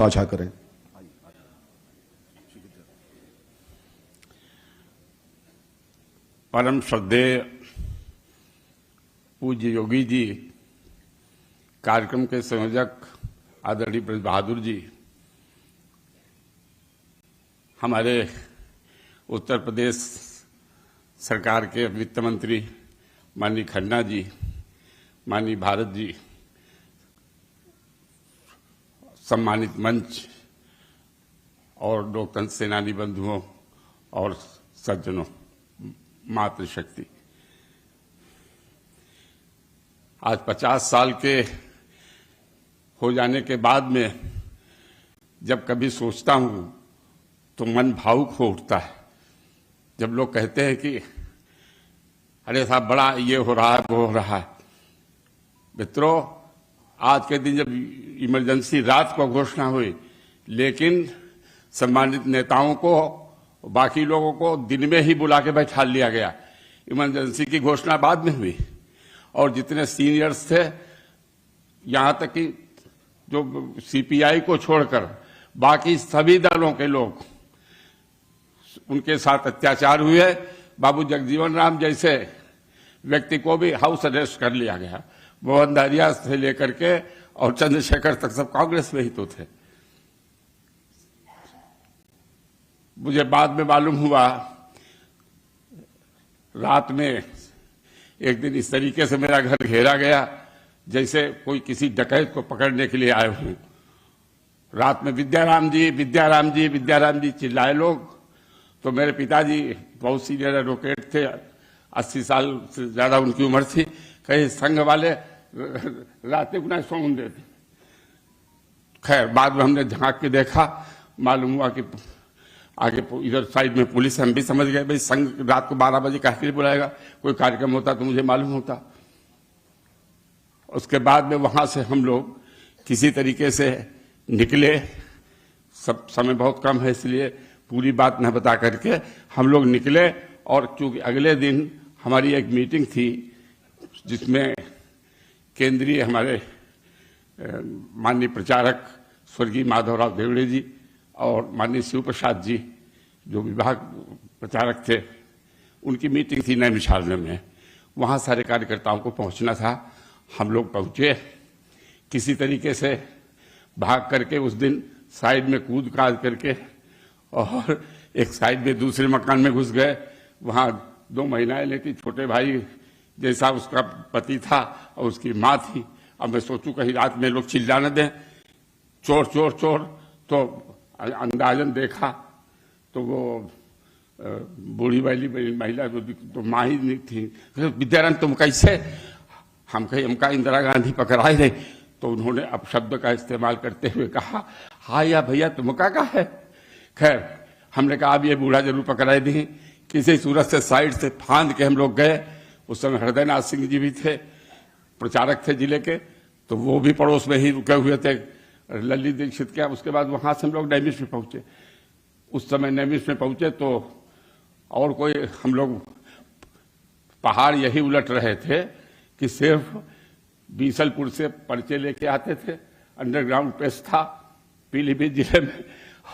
साझा करें। परम श्रद्धेय पूज्य योगी जी, कार्यक्रम के संयोजक आदरणीय ब्रज बहादुर जी, हमारे उत्तर प्रदेश सरकार के वित्त मंत्री माननीय खन्ना जी, माननीय भारत जी, सम्मानित मंच और लोकतंत्र सेनानी बंधुओं और सज्जनों, मातृशक्ति, आज 50 साल के हो जाने के बाद में जब कभी सोचता हूं तो मन भावुक हो उठता है। जब लोग कहते हैं कि अरे साहब बड़ा ये हो रहा है वो हो रहा है, मित्रों आज के दिन जब इमरजेंसी रात को घोषणा हुई, लेकिन सम्मानित नेताओं को बाकी लोगों को दिन में ही बुला के बैठा लिया गया। इमरजेंसी की घोषणा बाद में हुई और जितने सीनियर्स थे, यहां तक कि जो सीपीआई को छोड़कर बाकी सभी दलों के लोग, उनके साथ अत्याचार हुए। बाबू जगजीवन राम जैसे व्यक्ति को भी हाउस अरेस्ट कर लिया गया। मोहन दारिया से लेकर के और चंद्रशेखर तक सब कांग्रेस में ही तो थे। मुझे बाद में मालूम हुआ, रात में एक दिन इस तरीके से मेरा घर घेरा गया जैसे कोई किसी डकैत को पकड़ने के लिए आए हों। रात में विद्याराम जी, विद्याराम जी, विद्याराम जी चिल्लाए लोग। तो मेरे पिताजी बहुत सीनियर एडवोकेट थे, 80 साल से ज्यादा उनकी उम्र थी। कहीं संघ वाले रातें गुना सोन देते। खैर बाद में हमने झांक के देखा, मालूम हुआ कि आगे इधर साइड में पुलिस। हम भी समझ गए भाई संघ रात को 12 बजे काहे के लिए बुलाएगा, कोई कार्यक्रम होता तो मुझे मालूम होता। उसके बाद में वहां से हम लोग किसी तरीके से निकले। सब समय बहुत कम है इसलिए पूरी बात न बता करके हम लोग निकले। और चूंकि अगले दिन हमारी एक मीटिंग थी जिसमें केंद्रीय हमारे माननीय प्रचारक स्वर्गीय माधवराव देवड़े जी और माननीय शिव प्रसाद जी जो विभाग प्रचारक थे, उनकी मीटिंग थी नैमिषारण्य में। वहां सारे कार्यकर्ताओं को पहुंचना था। हम लोग पहुंचे, किसी तरीके से भाग करके उस दिन साइड में कूद काद करके और एक साइड में दूसरे मकान में घुस गए। वहां 2 महिलाएं लेती, छोटे भाई जैसा उसका पति था और उसकी माँ थी। अब मैं सोचूं कहीं रात में लोग चिल्ला न दें, चोर चोर चोर। तो अंदाजन देखा तो वो बूढ़ी वाली महिला तो माँ ही नहीं थी। विद्याराम तुम कैसे? हम कहीं हमका इंदिरा गांधी पकड़ाई रही। तो उन्होंने अपशब्द का इस्तेमाल करते हुए कहा, हाँ या भैया तुमका का है? खैर हमने कहा अब ये बूढ़ा जरूर पकड़ाई दी। किसी सूरत से साइड से फांद के हम लोग गए। उस समय हृदयनाथ सिंह जी भी थे, प्रचारक थे जिले के, तो वो भी पड़ोस में ही रुके हुए थे, ललित दीक्षित के। उसके बाद वहां से हम लोग नैमिष में पहुंचे। उस समय नैमिष में पहुंचे तो और कोई, हम लोग पहाड़ यही उलट रहे थे कि सिर्फ बीसलपुर से पर्चे लेके आते थे। अंडरग्राउंड पेस्ट था पीलीभीत जिले में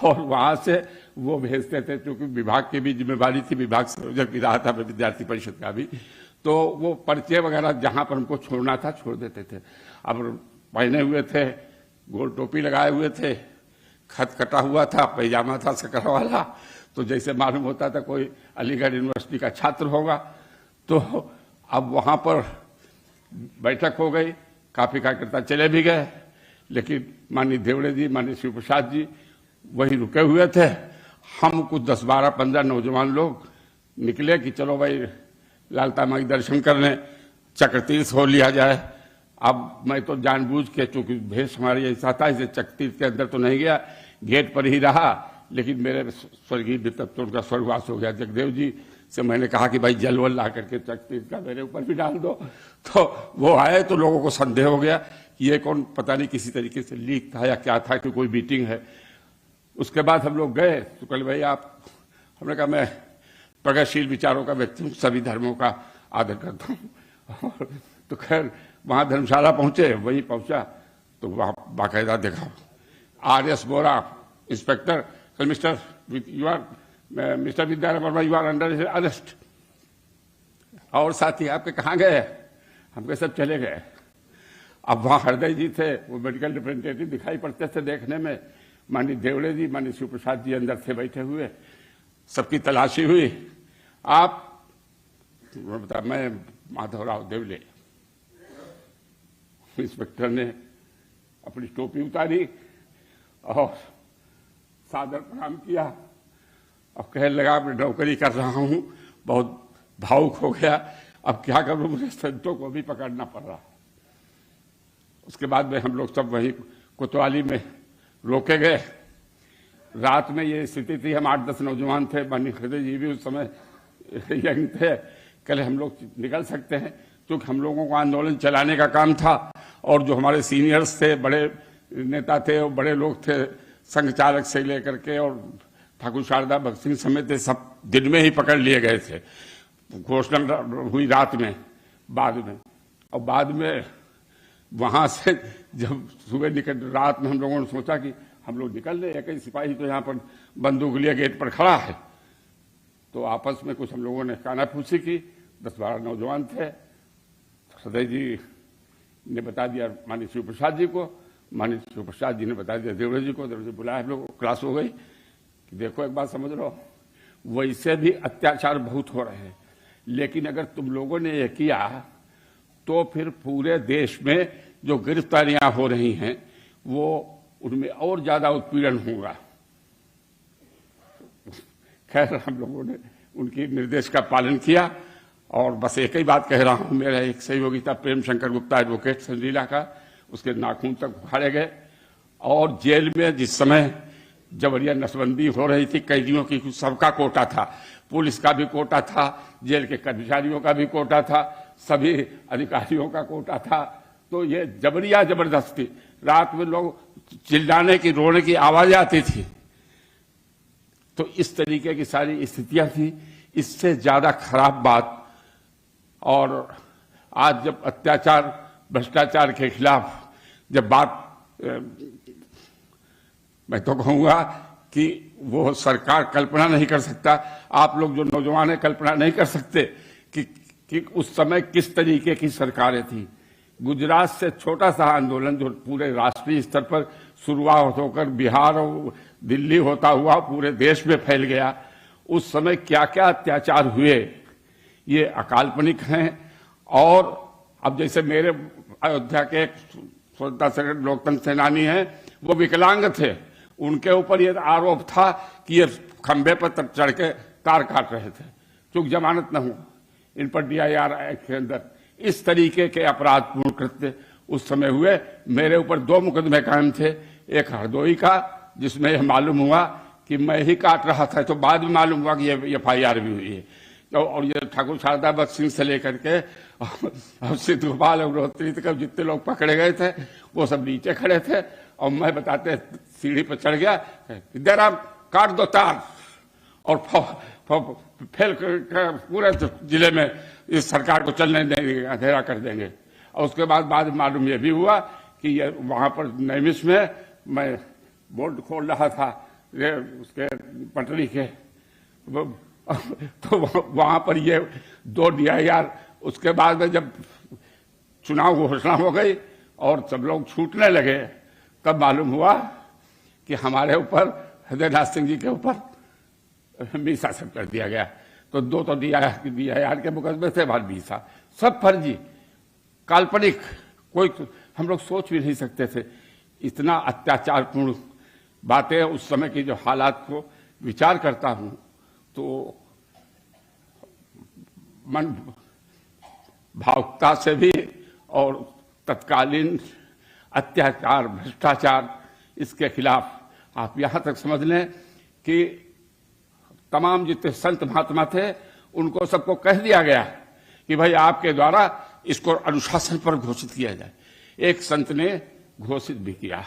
और वहां से वो भेजते थे, क्योंकि विभाग की भी जिम्मेवारी थी, विभाग संयोजक भी रहा था विद्यार्थी परिषद का भी। तो वो पर्चे वगैरह जहां पर हमको छोड़ना था छोड़ देते थे। अब पहने हुए थे, गोल टोपी लगाए हुए थे, खत कटा हुआ था, पैजामा था सकरा वाला, तो जैसे मालूम होता था कोई अलीगढ़ यूनिवर्सिटी का छात्र होगा। तो अब वहां पर बैठक हो गई, काफी कार्यकर्ता चले भी गए, लेकिन माननीय देवड़े जी, माननीय शिव प्रसाद जी वही रुके हुए थे। हम कुछ 10, 12, 15 नौजवान लोग निकले कि चलो भाई लालता माई दर्शन करने, चक्रतीर्थ हो लिया जाए। अब मैं तो जानबूझ के, चूंकि भेष हमारी ऐसा था, इसे चक्रतीर्थ के अंदर तो नहीं गया, गेट पर ही रहा। लेकिन मेरे स्वर्गीय तब तो उनका स्वर्गवास हो गया, जगदेव जी से मैंने कहा कि भाई जल वल ला करके चक्रतीर्थ का मेरे ऊपर भी डाल दो। तो वो आए तो लोगों को संदेह हो गया कि ये कौन, पता नहीं किसी तरीके से लीक था या क्या था कि कोई मीटिंग है। उसके बाद हम लोग गए तो कल भाई आप, हमने कहा मैं प्रगतिशील विचारों का व्यक्ति हूँ, सभी धर्मों का आदर करता हूँ। तो खैर वहां धर्मशाला पहुंचे, वही पहुंचा तो वहां बाकायदा देखा R.S. Bora, Inspector, tell Mr. Vidyadhar Verma, you are under arrest. और साथी आपके कहाँ गए? हम कहे सब चले गए। अब वहां हृदय जी थे, वो मेडिकल रिप्रेजेंटेटिव दिखाई पड़ते थे देखने में। माननीय देवड़े जी, माननीय शिव प्रसाद जी अंदर थे बैठे हुए, सबकी तलाशी हुई। आप बता, मैं माधवराव देवले। इंस्पेक्टर ने अपनी टोपी उतारी और सादर प्रणाम किया और कहने लगा, मैं नौकरी कर रहा हूं, बहुत भावुक हो गया, अब क्या करूं, मुझे संतों को भी पकड़ना पड़ रहा। उसके बाद में हम लोग सब वहीं कोतवाली में रोके गए। रात में ये स्थिति थी, हम 8-10 नौजवान थे, माननीय हृदय जी भी उस समय यंग थे। कल हम लोग निकल सकते हैं, क्योंकि हम लोगों को आंदोलन चलाने का काम था और जो हमारे सीनियर्स थे, बड़े नेता थे और बड़े लोग थे, संघ चालक से लेकर के और ठाकुर शारदा भगत सिंह समेत सब दिन में ही पकड़ लिए गए थे। घोषणा हुई रात में, बाद में, और बाद में वहां से जब सुबह निकल, रात में हम लोगों ने सोचा कि हम लोग निकल रहे, एक सिपाही तो यहाँ पर बंदूक लिए गेट पर खड़ा है। तो आपस में कुछ हम लोगों ने कानाफूसी की, 10-12 नौजवान थे। हृदय जी ने बता दिया माननीय शिव प्रसाद जी को, माननीय शिव प्रसाद जी ने बता दिया देवड़े जी को। देवड़े जी बुलाया, हम लोग क्लास हो गई कि देखो एक बात समझ लो, वैसे भी अत्याचार बहुत हो रहे हैं, लेकिन अगर तुम लोगों ने ये किया तो फिर पूरे देश में जो गिरफ्तारियां हो रही हैं वो उनमें और ज्यादा उत्पीड़न होगा। खैर हम लोगों ने उनकी निर्देश का पालन किया और बस एक ही बात कह रहा हूं, मेरा एक सहयोगी था प्रेम शंकर गुप्ता, एडवोकेट संजीला का, उसके नाखून तक उखाड़े गए। और जेल में जिस समय जबरिया नसबंदी हो रही थी, कैदियों की सबका कोटा था, पुलिस का भी कोटा था, जेल के कर्मचारियों का भी कोटा था, सभी अधिकारियों का कोटा था। तो ये जबरिया जबरदस्ती, रात में लोग चिल्लाने की, रोने की आवाज आती थी। तो इस तरीके की सारी स्थितियां थी। इससे ज्यादा खराब बात, और आज जब अत्याचार भ्रष्टाचार के खिलाफ जब बात, मैं तो कहूंगा कि वो सरकार कल्पना नहीं कर सकता, आप लोग जो नौजवान हैं कल्पना नहीं कर सकते कि उस समय किस तरीके की सरकारें थी। गुजरात से छोटा सा आंदोलन जो पूरे राष्ट्रीय स्तर पर शुरुआत होकर बिहार और दिल्ली होता हुआ पूरे देश में फैल गया, उस समय क्या क्या अत्याचार हुए ये अकाल्पनिक हैं। और अब जैसे मेरे अयोध्या के एक स्वतंत्रता सेनानी, लोकतंत्र सेनानी हैं, वो विकलांग थे, उनके ऊपर ये आरोप था कि ये खंबे पर चढ़ के तार काट रहे थे, चूंकि जमानत न हो, इन पर DIR एक्ट के अंदर इस तरीके के अपराधपूर्ण कृत्य उस समय हुए। मेरे ऊपर 2 मुकदमे कायम थे, एक हरदोई का जिसमें यह मालूम हुआ कि मैं ही काट रहा था, तो बाद में मालूम हुआ कि ये FIR भी हुई है। तो और ये ठाकुर शारदा भगत सिंह से लेकर के सिद्ध गोपाल और रोहतरी तक जितने लोग पकड़े गए थे वो सब नीचे खड़े थे, और मैं बताते सीढ़ी पर चढ़ गया, विद्याराम काट दो तार, और फैल पूरे जिले में इस सरकार को चलने देंगे, अंधेरा कर देंगे। और उसके बाद मालूम यह भी हुआ कि ये वहां पर नैमिष में मैं बोर्ड खोल रहा था उसके पटरी के, तो वहां पर ये 2 DIR। उसके बाद में जब चुनाव घोषणा हो गई और सब लोग छूटने लगे, तब मालूम हुआ कि हमारे ऊपर, हृदयनाथ सिंह जी के ऊपर मीसा सब कर दिया गया। तो 2 तो DIR के मुकदमे थे, बाद मीसा, सब फर्जी, काल्पनिक, कोई हम लोग सोच भी नहीं सकते थे। इतना अत्याचारपूर्ण बातें, उस समय की जो हालात को विचार करता हूं तो मन भावुकता से भी, और तत्कालीन अत्याचार भ्रष्टाचार, इसके खिलाफ आप यहां तक समझ लें कि तमाम जितने संत महात्मा थे उनको सबको कह दिया गया कि भाई आपके द्वारा इसको अनुशासन पर घोषित किया जाए। एक संत ने घोषित भी किया,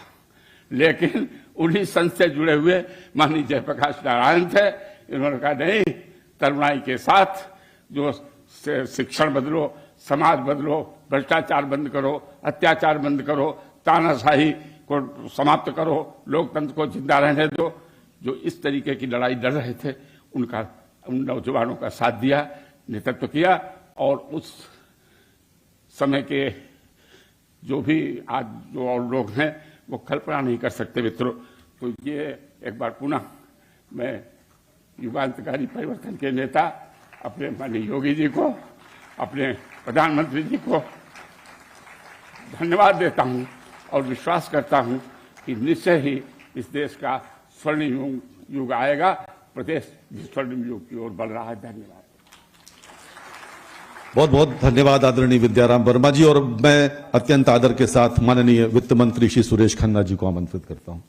लेकिन उन्हीं संत से जुड़े हुए माननीय जयप्रकाश नारायण थे, इन्होंने कहा नहीं, तरुणाई के साथ जो शिक्षण बदलो, समाज बदलो, भ्रष्टाचार बंद करो, अत्याचार बंद करो, तानाशाही को समाप्त करो, लोकतंत्र को जिंदा रहने दो। जो इस तरीके की लड़ाई लड़ रहे थे उन नौजवानों का साथ दिया, नेतृत्व किया, और उस समय के जो भी आज जो और लोग हैं वो कल्पना नहीं कर सकते मित्रों। तो ये एक बार पुनः मैं युगांतकारी परिवर्तन के नेता अपने माननीय योगी जी को, अपने प्रधानमंत्री जी को धन्यवाद देता हूं और विश्वास करता हूं कि निश्चय ही इस देश का स्वर्णिम युग आएगा। प्रदेश स्वर्णिम युग की ओर बढ़ रहा है। धन्यवाद। बहुत बहुत धन्यवाद आदरणीय विद्याराम वर्मा जी। और मैं अत्यंत आदर के साथ माननीय वित्त मंत्री श्री सुरेश खन्ना जी को आमंत्रित करता हूं।